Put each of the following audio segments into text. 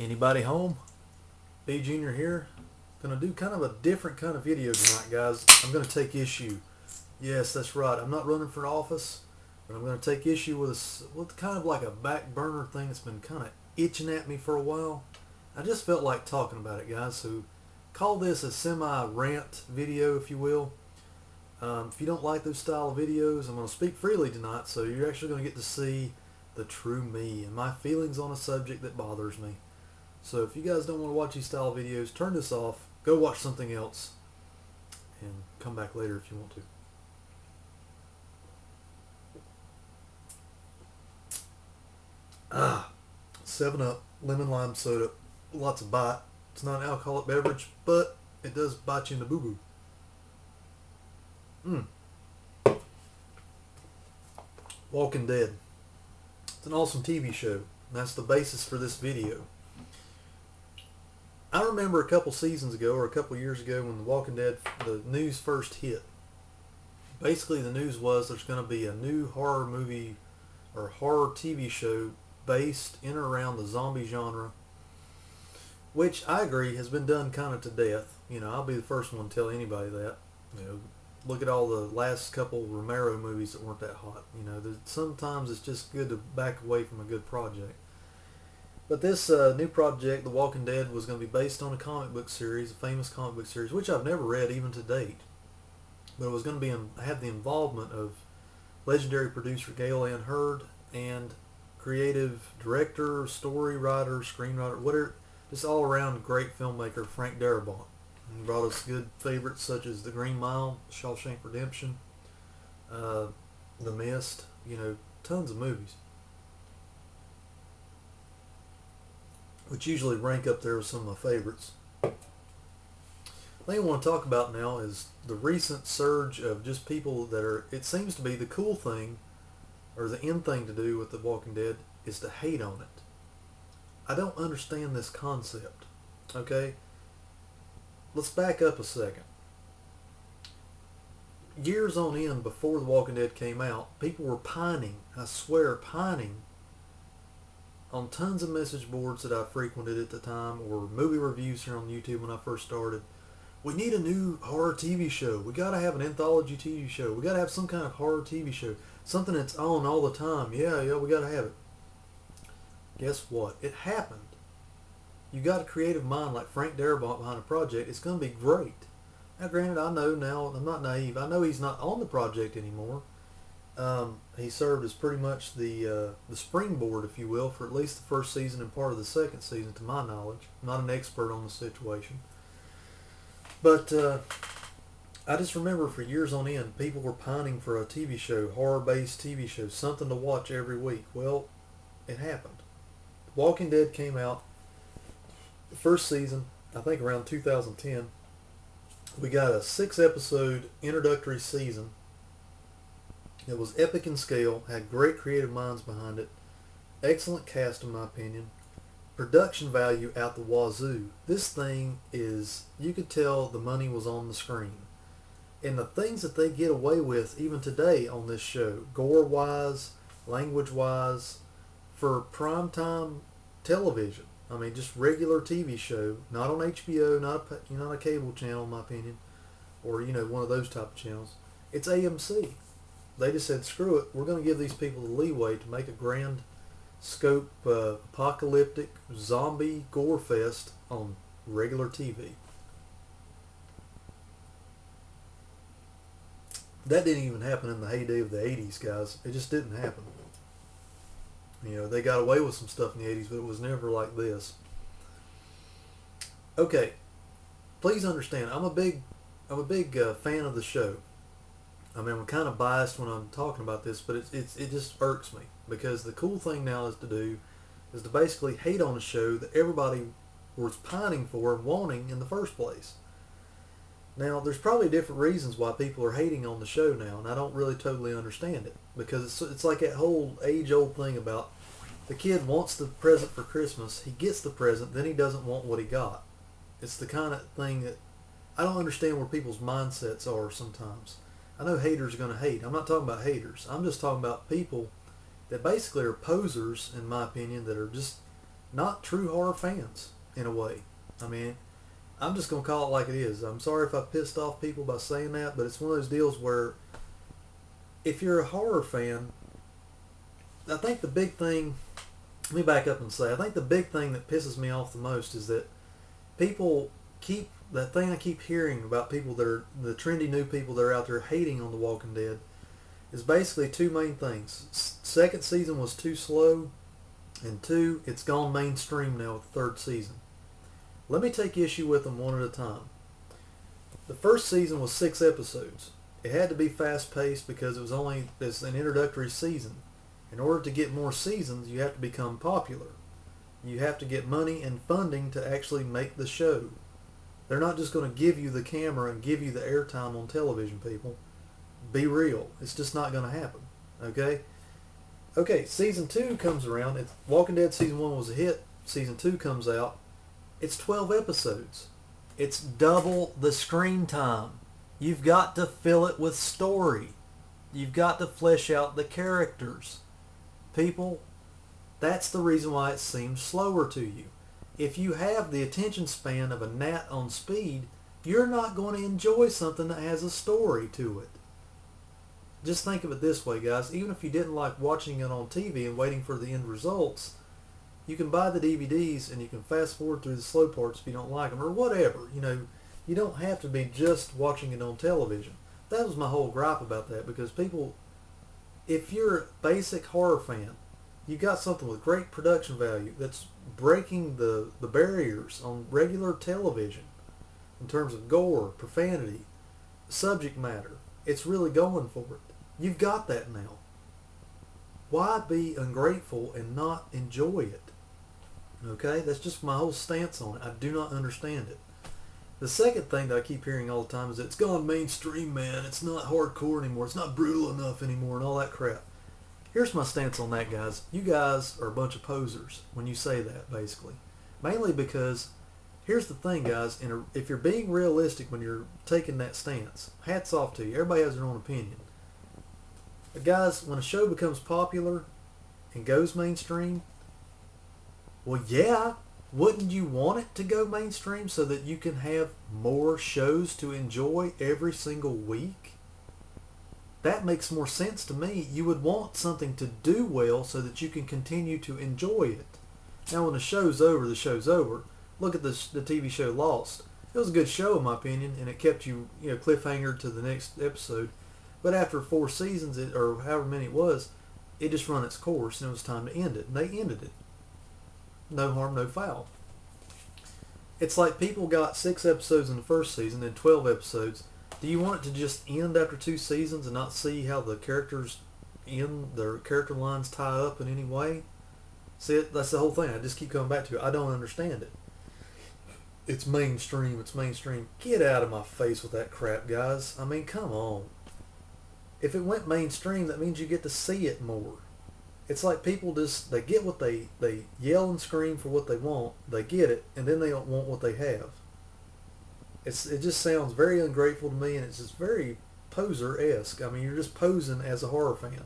Anybody home? B.Jr. here. Gonna do kind of a different kind of video tonight, guys. I'm gonna take issue. Yes, that's right. I'm not running for office, but I'm gonna take issue with kind of like a back burner thing that's been kind of itching at me for a while. I just felt like talking about it, guys. So call this a semi-rant video, if you will. If you don't like those style of videos, I'm going to speak freely tonight, so you're actually going to get to see the true me and my feelings on a subject that bothers me. So if you guys don't want to watch these style of videos, turn this off, go watch something else, and come back later if you want to. Ah, 7-Up, lemon lime soda, lots of bite. It's not an alcoholic beverage, but it does bite you in the boo-boo. Walking Dead. It's an awesome TV show. And that's the basis for this video. I remember a couple seasons ago or a couple years ago when The Walking Dead, the news first hit. Basically the news was there's going to be a new horror movie or horror TV show based in or around the zombie genre, which I agree has been done kind of to death. You know, I'll be the first one to tell anybody that. You know, look at all the last couple Romero movies that weren't that hot. You know, sometimes it's just good to back away from a good project. But this new project, The Walking Dead, was going to be based on a comic book series, a famous comic book series, which I've never read even to date. But it was going to have the involvement of legendary producer Gale Ann Hurd and creative director, story writer, screenwriter, whatever, just all around great filmmaker Frank Darabont. He brought us good favorites such as The Green Mile, Shawshank Redemption, The Mist, you know, tons of movies, which usually rank up there with some of my favorites. The thing I want to talk about now is the recent surge of just people that are, it seems to be the cool thing, or the in thing to do with The Walking Dead, is to hate on it. I don't understand this concept, okay? Let's back up a second. Years on end, before The Walking Dead came out, people were pining, I swear, pining on tons of message boards that I frequented at the time, or movie reviews here on YouTube when I first started. We need a new horror TV show. We got to have an anthology TV show. We got to have some kind of horror TV show. Something that's on all the time. Yeah, we got to have it. Guess what? It happened. You got a creative mind like Frank Darabont behind a project, it's going to be great. Now, granted, I know now, I'm not naive. I know he's not on the project anymore. He served as pretty much the springboard, if you will, for at least the first season and part of the second season, to my knowledge. I'm not an expert on the situation. But I just remember for years on end, people were pining for a TV show, horror-based TV show, something to watch every week. Well, it happened. Walking Dead came out. The first season, I think around 2010, we got a 6-episode introductory season. It was epic in scale, had great creative minds behind it, excellent cast in my opinion, production value out the wazoo. This thing is, you could tell the money was on the screen. And the things that they get away with even today on this show, gore-wise, language-wise, for primetime television. I mean, just regular TV show, not on HBO, not a cable channel, in my opinion, or, you know, one of those type of channels. It's AMC. They just said, screw it, we're going to give these people the leeway to make a grand scope apocalyptic zombie gore fest on regular TV. That didn't even happen in the heyday of the 80s, guys. It just didn't happen. You know, they got away with some stuff in the 80s, but it was never like this. Okay, please understand, I'm a big fan of the show. I mean, I'm kind of biased when I'm talking about this, but it just irks me, because the cool thing now is to basically hate on a show that everybody was pining for and wanting in the first place. Now, there's probably different reasons why people are hating on the show now, and I don't really totally understand it, because it's like that whole age-old thing about the kid wants the present for Christmas, he gets the present, then he doesn't want what he got. It's the kind of thing that I don't understand where people's mindsets are sometimes. I know haters are going to hate. I'm not talking about haters. I'm just talking about people that basically are posers, in my opinion, that are just not true horror fans in a way. I mean, I'm just going to call it like it is. I'm sorry if I pissed off people by saying that, but it's one of those deals where if you're a horror fan, I think the big thing, let me back up and say, I think the big thing that pisses me off the most is that people keep, that thing I keep hearing about people that are, the trendy new people that are out there hating on The Walking Dead, is basically two main things. Second season was too slow, and two, it's gone mainstream now with the third season. Let me take issue with them one at a time. The first season was 6 episodes. It had to be fast paced because it's an introductory season. In order to get more seasons, you have to become popular. You have to get money and funding to actually make the show. They're not just going to give you the camera and give you the airtime on television, people. Be real. It's just not going to happen. Okay? Okay, season 2 comes around. Walking Dead season 1 was a hit. Season 2 comes out. It's 12 episodes. It's double the screen time. You've got to fill it with story. You've got to flesh out the characters. People, that's the reason why it seems slower to you. If you have the attention span of a gnat on speed, you're not going to enjoy something that has a story to it. Just think of it this way, guys. Even if you didn't like watching it on TV and waiting for the end results, you can buy the DVDs and you can fast forward through the slow parts if you don't like them, or whatever. You don't have to be just watching it on television. That was my whole gripe about that, because people, if you're a basic horror fan, you got something with great production value that's breaking the barriers on regular television in terms of gore, profanity, subject matter. It's really going for it. You've got that now. Why be ungrateful and not enjoy it? Okay, that's just my whole stance on it. I do not understand it. The second thing that I keep hearing all the time is that it's gone mainstream, man. It's not hardcore anymore. It's not brutal enough anymore and all that crap. Here's my stance on that, guys. You guys are a bunch of posers when you say that, basically. Mainly because, here's the thing, guys. If you're being realistic when you're taking that stance, hats off to you. Everybody has their own opinion. But guys, when a show becomes popular and goes mainstream, well, yeah, wouldn't you want it to go mainstream so that you can have more shows to enjoy every single week? That makes more sense to me. You would want something to do well so that you can continue to enjoy it. Now, when the show's over, the show's over. Look at the TV show Lost. It was a good show, in my opinion, and it kept you, cliffhanger to the next episode. But after 4 seasons, or however many it was, it just run its course, and it was time to end it. And they ended it. No harm, no foul. It's like people got 6 episodes in the first season, then 12 episodes. Do you want it to just end after 2 seasons and not see how the characters end, their character lines tie up in any way? See, that's the whole thing. I just keep coming back to it. I don't understand it. It's mainstream. It's mainstream. Get out of my face with that crap, guys. I mean, come on. If it went mainstream, that means you get to see it more. It's like people they get what they yell and scream for what they want, they get it, and then they don't want what they have. It just sounds very ungrateful to me, and it's just very poser-esque. I mean, you're just posing as a horror fan.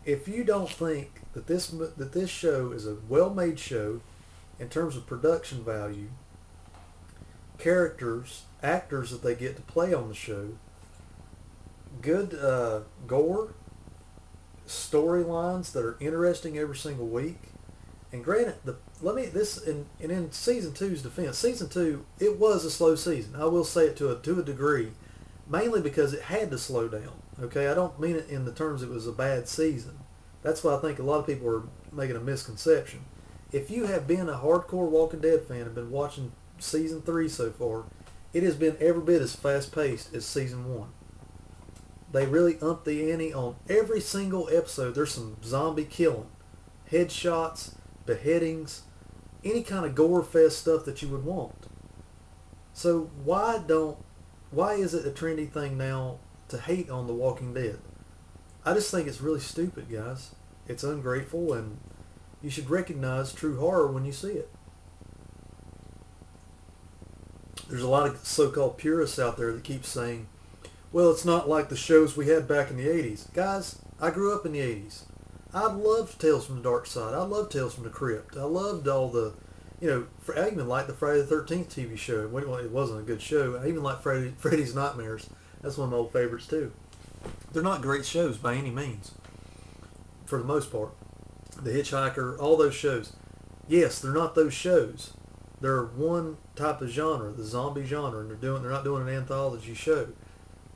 If you don't think that this show is a well-made show in terms of production value, characters, actors that they get to play on the show, good gore, storylines that are interesting every single week, and granted, in season 2's defense, season 2, it was a slow season. I will say it to a degree, mainly because it had to slow down. Okay, I don't mean it in the terms it was a bad season. That's why I think a lot of people are making a misconception. If you have been a hardcore Walking Dead fan and been watching season 3 so far, it has been every bit as fast-paced as season 1. They really upped the ante on every single episode. There's some zombie killing, headshots, beheadings, any kind of gore fest stuff that you would want. So why is it a trendy thing now to hate on The Walking Dead? I just think it's really stupid, guys. It's ungrateful, and you should recognize true horror when you see it. There's a lot of so-called purists out there that keep saying, well, it's not like the shows we had back in the 80s. Guys, I grew up in the 80s. I loved Tales from the Dark Side. I loved Tales from the Crypt. I loved all the, I even liked the Friday the 13th TV show. Well, it wasn't a good show. I even liked Freddy's Nightmares. That's one of my old favorites too. They're not great shows by any means, for the most part. The Hitchhiker, all those shows. Yes, they're not those shows. They're one type of genre, the zombie genre, and they're not doing an anthology show.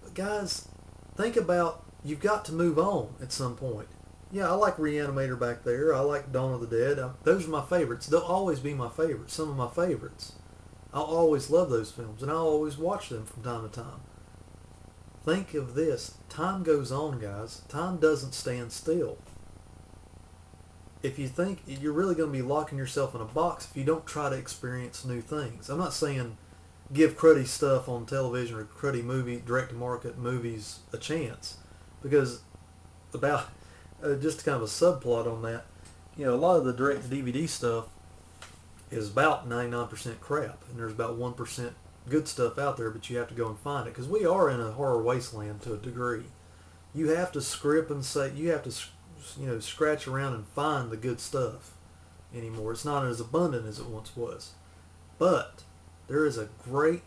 But guys, think about, you've got to move on at some point. Yeah, I like Reanimator back there. I like Dawn of the Dead. Those are my favorites. They'll always be my favorites. Some of my favorites. I'll always love those films, and I'll always watch them from time to time. Think of this. Time goes on, guys. Time doesn't stand still. If you think you're really going to be locking yourself in a box if you don't try to experience new things. I'm not saying give cruddy stuff on television or cruddy direct-to-market movies a chance, because about just kind of a subplot on that, a lot of the direct-to-DVD stuff is about 99% crap, and there's about 1% good stuff out there, but you have to go and find it, because we are in a horror wasteland to a degree. You have to script and say, you have to scratch around and find the good stuff anymore. It's not as abundant as it once was. But there is a greatly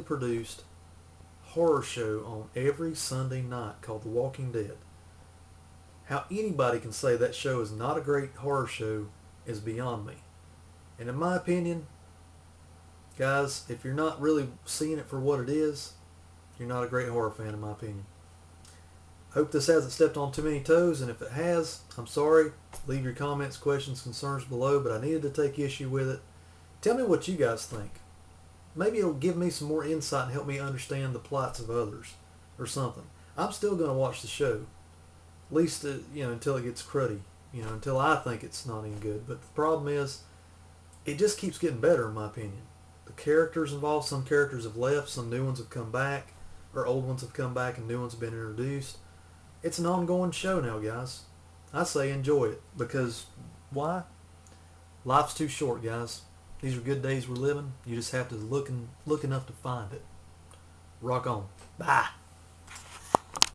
produced horror show on every Sunday night called The Walking Dead. How anybody can say that show is not a great horror show is beyond me. And in my opinion, guys, if you're not really seeing it for what it is, you're not a great horror fan, in my opinion. Hope this hasn't stepped on too many toes, and if it has, I'm sorry. Leave your comments, questions, concerns below, but I needed to take issue with it. Tell me what you guys think. Maybe it'll give me some more insight and help me understand the plights of others or something. I'm still going to watch the show, at least until it gets cruddy, until I think it's not any good. But the problem is, it just keeps getting better, in my opinion. The characters involved, some characters have left, some new ones have come back, or old ones have come back and new ones have been introduced. It's an ongoing show now, guys. I say enjoy it, because why? Life's too short, guys. These are good days we're living. You just have to look enough to find it. Rock on. Bye.